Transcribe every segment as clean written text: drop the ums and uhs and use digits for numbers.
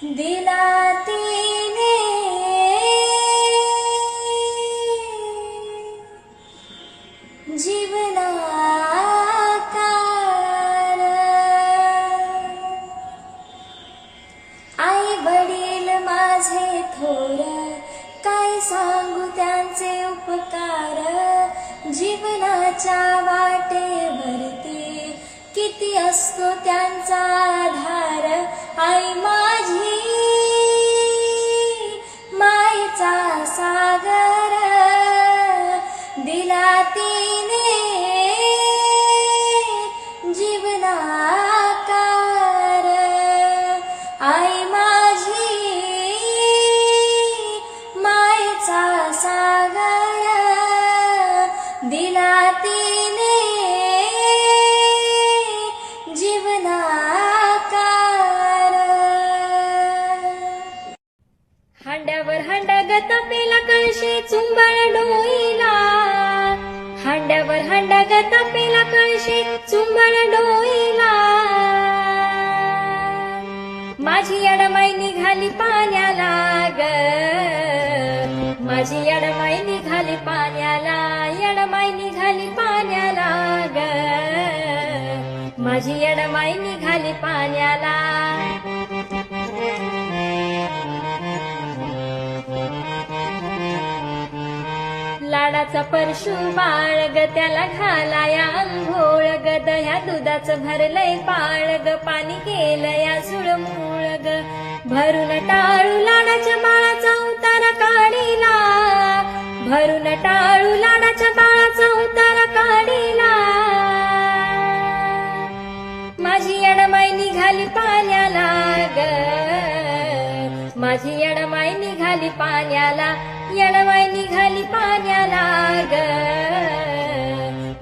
दिला तिने जीवनाकार, आई वडील माझे थोर, काय सांगू त्यांचे उपकार, जीवनाच्या वाटेवरती किती असतो त्यांचा आधार, आई माझी मायेचा सागर, दिला तिने जीवनाकार, आई माझी मायेचा सागर, दिला तिने जीवनाकार. हांड्यावर हांडा गतापेला कळशी चुंबळ डोईला, हांड्यावर हांडा गतापेला कळशी चुंबळ डोईला, माझी अडमाई निघाली पाण्याला ग, माझी अडमाई निघाली पाण्याला, अडमाई निघाली पाण्याला ग, माझी अडमाई निघाली पाण्याला. लाडाचा परशु बाळग त्याला घालाया अंघोळ ग, दह्या दुधाचं भरलंय पाळ ग, पाणी केलंया झुळमूळ ग, भरून टाळू लाडाच्या बाळाचा उतारा काढीला, भरून टाळू लाडाच्या बाळाचा उतारा काढीला, माझी अडमाई निघाली पाण्याला ग, माझी अडमाई निघाली पाण्याला, अडमाई निघाली पाण्याला ग,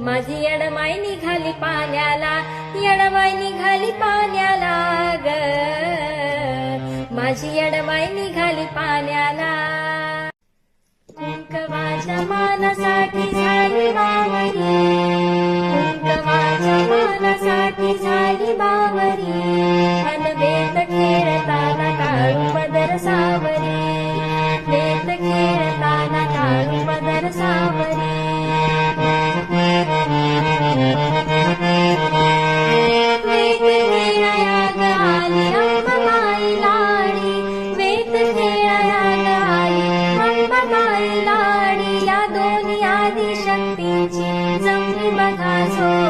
माझी अडमाई निघाली पाण्याला, अडमाई निघाली पाण्याला ग, माझी अडमाई निघाली पाण्याला. कुंकवाच्या मानासाठी झाली बावरी, कुंकवाच्या मानासाठी झाली बावरी, अनवेत खेळताना काळू पदर सावरी, वेत खेळताना काळू पदर सावरी, वेत खेळाया ग आली अंबाबाई लाडी, वेत खेळाया ग आली अंबाबाई लाडी, या दोन्ही आदिशक्तींची जमली बघा जोडी.